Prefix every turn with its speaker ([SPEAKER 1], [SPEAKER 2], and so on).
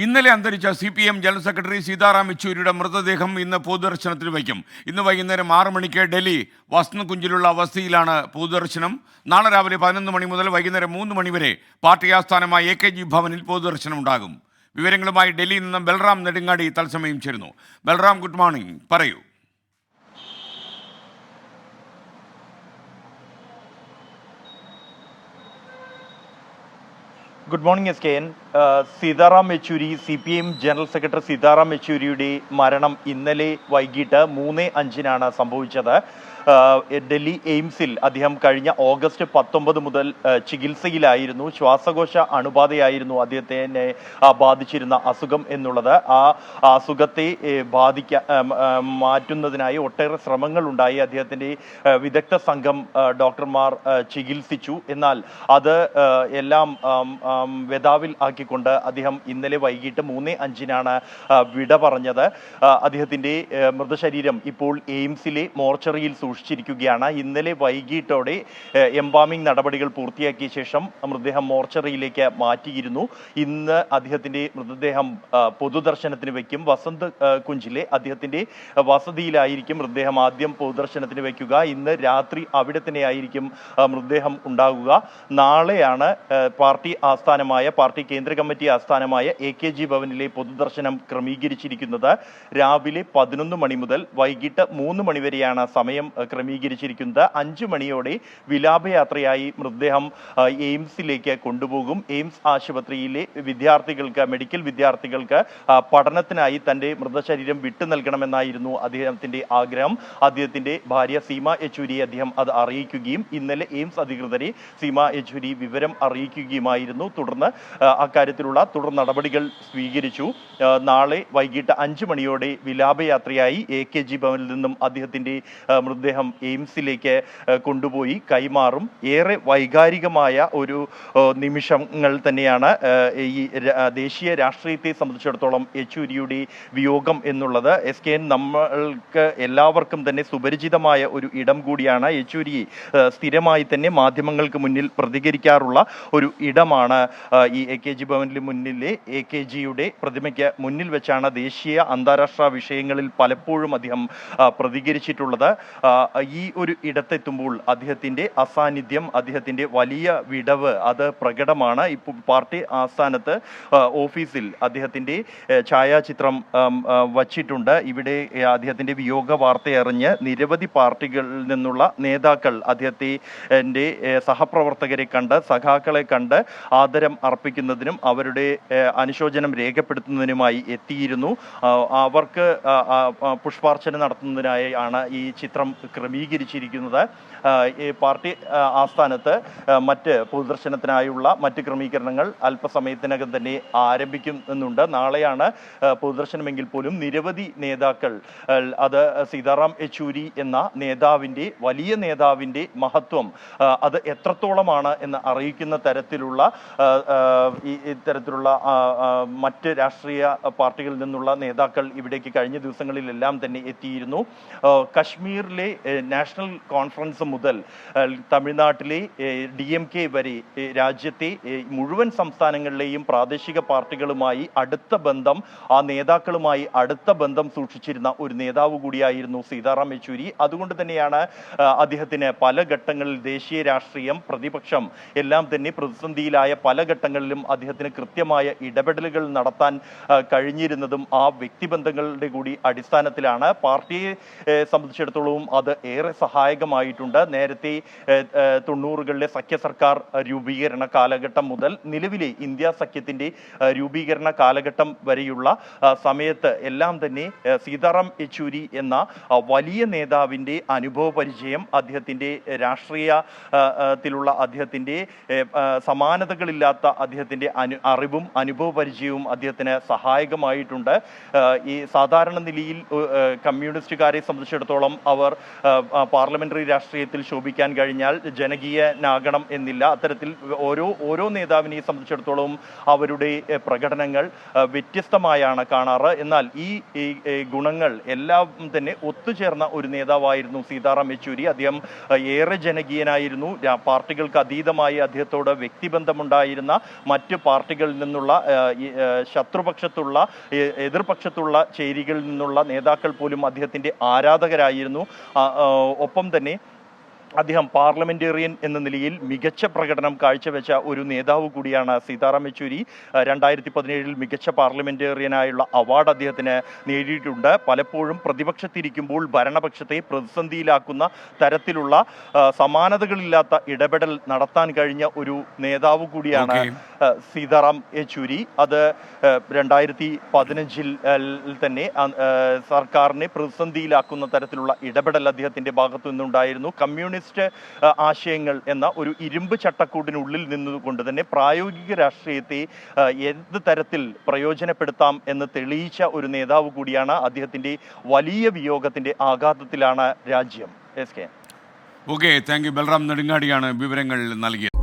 [SPEAKER 1] ഇന്നലെ അന്തരിച്ച CPM general secretary Sitaram യെച്ചൂരിയുടെ മൃതദേഹം ഇന്ന് പൊതുദർശനത്തിന് വയ്ക്കും. ഇന്ന് വൈകുന്നേരം 6 മണിക്ക് ഡൽഹി വസന്ത് കുഞ്ചിലുള്ള വസതിയിലാണ് പൊതുദർശനം. നാളെ രാവിലെ 11 മണി മുതൽ വൈകുന്നേരം 3 മണി വരെ പാർട്ടി ആസ്ഥാനമായ AKG ഭവനിൽ പൊതുദർശനം ഉണ്ടാകും. വിവരങ്ങളുമായി ഡൽഹിയിൽ നിന്ന് ബൽറാം നെടുങ്ങാടി തത്സമയം ചേരുന്നു. ബൽറാം, ഗുഡ് മോർണിംഗ്, പറയൂ.
[SPEAKER 2] Good morning SKN. Sitaram Yechury CPM general secretary Sitaram യെച്ചൂരിയുടെ മരണം ഇന്നലെ വൈകിട്ട് 3:05 സംഭവിച്ചത്. ഡൽഹി എയിംസിൽ അദ്ദേഹം കഴിഞ്ഞ ഓഗസ്റ്റ് 19 മുതൽ ചികിത്സയിലായിരുന്നു. ശ്വാസകോശ അണുബാധയായിരുന്നു അദ്ദേഹത്തിനെ ബാധിച്ചിരുന്ന അസുഖം എന്നുള്ളത്. ആ അസുഖത്തെ മാറ്റുന്നതിനായി ഒട്ടേറെ ശ്രമങ്ങൾ ഉണ്ടായി. അദ്ദേഹത്തിൻ്റെ വിദഗ്ധ സംഘം ഡോക്ടർമാർ ചികിത്സിച്ചു. എന്നാൽ അത് എല്ലാം വെതാവിൽ ആക്കിക്കൊണ്ട് അദ്ദേഹം ഇന്നലെ വൈകിട്ട് 3:05 വിട പറഞ്ഞത്. അദ്ദേഹത്തിൻ്റെ മൃതശരീരം ഇപ്പോൾ എയിംസിലെ മോർച്ചറിയിൽ സൂക്ഷിച്ചിരിക്കുകയാണ്. ഇന്നലെ വൈകിട്ടോടെ എംബാമിംഗ് നടപടികൾ പൂർത്തിയാക്കിയ ശേഷം മൃതദേഹം മോർച്ചറിയിലേക്ക് മാറ്റിയിരുന്നു. ഇന്ന് അദ്ദേഹത്തിൻ്റെ മൃതദേഹം പൊതുദർശനത്തിന് വയ്ക്കും. വസന്ത് കുഞ്ചിലെ അദ്ദേഹത്തിൻ്റെ വസതിയിലായിരിക്കും മൃതദേഹം ആദ്യം പൊതുദർശനത്തിന് വയ്ക്കുക. ഇന്ന് രാത്രി അവിടെ തന്നെ ആയിരിക്കും മൃതദേഹം ഉണ്ടാകുക. നാളെയാണ് പാർട്ടി കേന്ദ്ര കമ്മിറ്റി ആസ്ഥാനമായ AKG ഭവനിലെ പൊതുദർശനം ക്രമീകരിച്ചിരിക്കുന്നത്. രാവിലെ 11 മണി മുതൽ വൈകിട്ട് 3 മണി വരെയാണ് സമയം ക്രമീകരിച്ചിരിക്കുന്നത്. 5 മണിയോടെ വിലാപയാത്രയായി മൃതദേഹം എയിംസിലേക്ക് കൊണ്ടുപോകും. എയിംസ് ആശുപത്രിയിലെ മെഡിക്കൽ വിദ്യാർത്ഥികൾക്ക് പഠനത്തിനായി തൻ്റെ മൃതശരീരം വിട്ടു നൽകണമെന്നായിരുന്നു അദ്ദേഹത്തിൻ്റെ ആഗ്രഹം. അദ്ദേഹത്തിൻ്റെ ഭാര്യ സീമ യെച്ചൂരിയെ അദ്ദേഹം അത് അറിയിക്കുകയും ഇന്നലെ എയിംസ് അധികൃതരെ സീമ യെച്ചൂരി വിവരം അറിയിക്കുകയുമായിരുന്നു. തുടർന്ന് അക്കാര്യത്തിലുള്ള തുടർ നടപടികൾ സ്വീകരിച്ചു. നാളെ വൈകിട്ട് 5 മണിയോടെ വിലാപയാത്രയായി AKG ഭവനിൽ നിന്നും അദ്ദേഹത്തിൻ്റെ മൃതദേഹം എയിംസിലേക്ക് കൊണ്ടുപോയി കൈമാറും. ഏറെ വൈകാരികമായ ഒരു നിമിഷങ്ങൾ തന്നെയാണ് ഈ ദേശീയ രാഷ്ട്രീയത്തെ സംബന്ധിച്ചിടത്തോളം യെച്ചൂരിയുടെ വിയോഗം എന്നുള്ളത്. SKN, നമ്മൾക്ക് എല്ലാവർക്കും തന്നെ സുപരിചിതമായ ഒരു ഇടം കൂടിയാണ്. യെച്ചൂരി സ്ഥിരമായി തന്നെ മാധ്യമങ്ങൾക്ക് മുന്നിൽ പ്രതികരിക്കാറുള്ള ഒരു ഇടമാണ് ഈ AKG ഭവനിന് മുന്നിലെ AKGയുടെ പ്രതിമയ്ക്ക് മുന്നിൽ വെച്ചാണ് ദേശീയ അന്താരാഷ്ട്ര വിഷയങ്ങളിൽ പലപ്പോഴും അദ്ദേഹം പ്രതികരിച്ചിട്ടുള്ളത്. ഈ ഒരു ഇടത്തെത്തുമ്പോൾ അദ്ദേഹത്തിൻ്റെ അസാന്നിധ്യം, അദ്ദേഹത്തിൻ്റെ വലിയ വിടവ് അത് പ്രകടമാണ്. ഇപ്പോൾ പാർട്ടി ആസ്ഥാനത്ത് ഓഫീസിൽ അദ്ദേഹത്തിൻ്റെ ഛായാചിത്രം വച്ചിട്ടുണ്ട്. ഇവിടെ അദ്ദേഹത്തിൻ്റെ വിയോഗ വാർത്തയറിഞ്ഞ് നിരവധി പാർട്ടികളിൽ നിന്നുള്ള നേതാക്കൾ അദ്ദേഹത്തിൻ്റെ സഹപ്രവർത്തകരെ കണ്ട്, സഖാക്കളെ കണ്ട് ആദരം അർപ്പിക്കുന്നതിനും അവരുടെ അനുശോചനം രേഖപ്പെടുത്തുന്നതിനുമായി എത്തിയിരുന്നു. അവർക്ക് പുഷ്പാർച്ചന നടത്തുന്നതിനായി ആണ് ഈ ചിത്രം ക്രമീകരിച്ചിരിക്കുന്നത്. ഈ പാർട്ടി ആസ്ഥാനത്ത് മറ്റ് പൊതുദർശനത്തിനായുള്ള മറ്റ് ക്രമീകരണങ്ങൾ അല്പസമയത്തിനകം തന്നെ ആരംഭിക്കുന്നുണ്ട്. നാളെയാണ് പൊതുദർശനമെങ്കിൽ പോലും നിരവധി നേതാക്കൾ അത് സീതാറാം യെച്ചൂരി എന്ന വലിയ നേതാവിൻ്റെ മഹത്വം അത് എത്രത്തോളമാണ് എന്ന് അറിയിക്കുന്ന തരത്തിലുള്ള ഇത്തരത്തിലുള്ള മറ്റ് രാഷ്ട്രീയ പാർട്ടികളിൽ നിന്നുള്ള നേതാക്കൾ ഇവിടേക്ക് കഴിഞ്ഞ ദിവസങ്ങളിലെല്ലാം തന്നെ എത്തിയിരുന്നു. കശ്മീരിലെ നാഷണൽ കോൺഫറൻസ് മുതൽ തമിഴ്നാട്ടിലെ DMK വരെ രാജ്യത്തെ മുഴുവൻ സംസ്ഥാനങ്ങളിലെയും പ്രാദേശിക പാർട്ടികളുമായി അടുത്ത ബന്ധം, ആ നേതാക്കളുമായി അടുത്ത ബന്ധം സൂക്ഷിച്ചിരുന്ന ഒരു നേതാവ് കൂടിയായിരുന്നു സീതാറാം യെച്ചൂരി. അതുകൊണ്ട് തന്നെയാണ് അദ്ദേഹത്തിന് പല ഘട്ടങ്ങളിൽ ദേശീയ രാഷ്ട്രീയം, പ്രതിപക്ഷം എല്ലാം തന്നെ പ്രതിസന്ധിയിലായ പല ഘട്ടങ്ങളിലും അദ്ദേഹത്തിന് കൃത്യമായ ഇടപെടലുകൾ നടത്താൻ കഴിഞ്ഞിരുന്നതും ആ വ്യക്തിബന്ധങ്ങളുടെ കൂടി അടിസ്ഥാനത്തിലാണ്. പാർട്ടിയെ സംബന്ധിച്ചിടത്തോളവും അത് ഏറെ സഹായകമായിട്ടുണ്ട്. നേരത്തെ 90കളിലെ സഖ്യ സർക്കാർ രൂപീകരണ കാലഘട്ടം മുതൽ നിലവിലെ ഇന്ത്യ സഖ്യത്തിൻ്റെ രൂപീകരണ കാലഘട്ടം വരെയുള്ള സമയത്ത് എല്ലാം തന്നെ സീതാറാം യെച്ചൂരി എന്ന വലിയ നേതാവിൻ്റെ അനുഭവ പരിചയം, അദ്ദേഹത്തിൻ്റെ രാഷ്ട്രീയത്തിലുള്ള അദ്ദേഹത്തിൻ്റെ സമാനതകളില്ലാത്ത അദ്ദേഹത്തിൻ്റെ അറിവും അനുഭവ പരിചയവും അദ്ദേഹത്തിന് സഹായകമായിട്ടുണ്ട്. ഈ സാധാരണ നിലയിൽ കമ്മ്യൂണിസ്റ്റുകാരെ സംബന്ധിച്ചിടത്തോളം അവർ പാർലമെന്ററി രാഷ്ട്രീയത്തിൽ ശോഭിക്കാൻ കഴിഞ്ഞാൽ ജനകീയനാകണം എന്നില്ല. അത്തരത്തിൽ ഓരോ നേതാവിനെ സംബന്ധിച്ചിടത്തോളം അവരുടെ പ്രകടനങ്ങൾ വ്യത്യസ്തമായാണ് കാണാറ്. എന്നാൽ ഈ ഗുണങ്ങൾ എല്ലാം തന്നെ ഒത്തുചേർന്ന ഒരു നേതാവായിരുന്നു സീതാറാം യെച്ചൂരി. അദ്ദേഹം ഏറെ ജനകീയനായിരുന്നു. പാർട്ടികൾക്ക് അതീതമായി അദ്ദേഹത്തോട് വ്യക്തിബന്ധമുണ്ടായിരുന്ന, മറ്റ് പാർട്ടികളിൽ നിന്നുള്ള ശത്രുപക്ഷത്തുള്ള എതിർപക്ഷത്തുള്ള ചേരികളിൽ നിന്നുള്ള നേതാക്കൾ പോലും അദ്ദേഹത്തിൻ്റെ ആരാധകരായിരുന്നു. ഒപ്പം തന്നെ അദ്ദേഹം പാർലമെന്റേറിയൻ എന്ന നിലയിൽ മികച്ച പ്രകടനം കാഴ്ചവെച്ച ഒരു നേതാവ് കൂടിയാണ് സീതാറാം യെച്ചൂരി. 2017 മികച്ച പാർലമെന്റേറിയനായുള്ള അവാർഡ് അദ്ദേഹത്തിന് നേടിയിട്ടുണ്ട്. പലപ്പോഴും പ്രതിപക്ഷത്തിരിക്കുമ്പോൾ ഭരണപക്ഷത്തെ പ്രതിസന്ധിയിലാക്കുന്ന തരത്തിലുള്ള സമാനതകളില്ലാത്ത ഇടപെടൽ നടത്താൻ കഴിഞ്ഞ ഒരു നേതാവ് കൂടിയാണ് സീതാറാം യെച്ചൂരി. അത് 2015 തന്നെ സർക്കാരിനെ പ്രതിസന്ധിയിലാക്കുന്ന തരത്തിലുള്ള ഇടപെടൽ അദ്ദേഹത്തിന്റെ ഭാഗത്തു നിന്നുണ്ടായിരുന്നു. കമ്മ്യൂണിസ്റ്റ് ആശയങ്ങൾ എന്ന ഒരു ഇരുമ്പ് ചട്ടക്കൂടിനുള്ളിൽ നിന്നുകൊണ്ട് തന്നെ പ്രായോഗിക രാഷ്ട്രീയത്തെ എന്ത് തരത്തിൽ പ്രയോജനപ്പെടുത്താം എന്ന് തെളിയിച്ച ഒരു നേതാവ് കൂടിയാണ്. അദ്ദേഹത്തിന്റെ വലിയ വിയോഗത്തിന്റെ ആഘാതത്തിലാണ് രാജ്യം.
[SPEAKER 1] Okay, thank you. ബൽറാം നെടുങ്ങാടിയാണ് വിവരങ്ങൾ നൽകിയത്.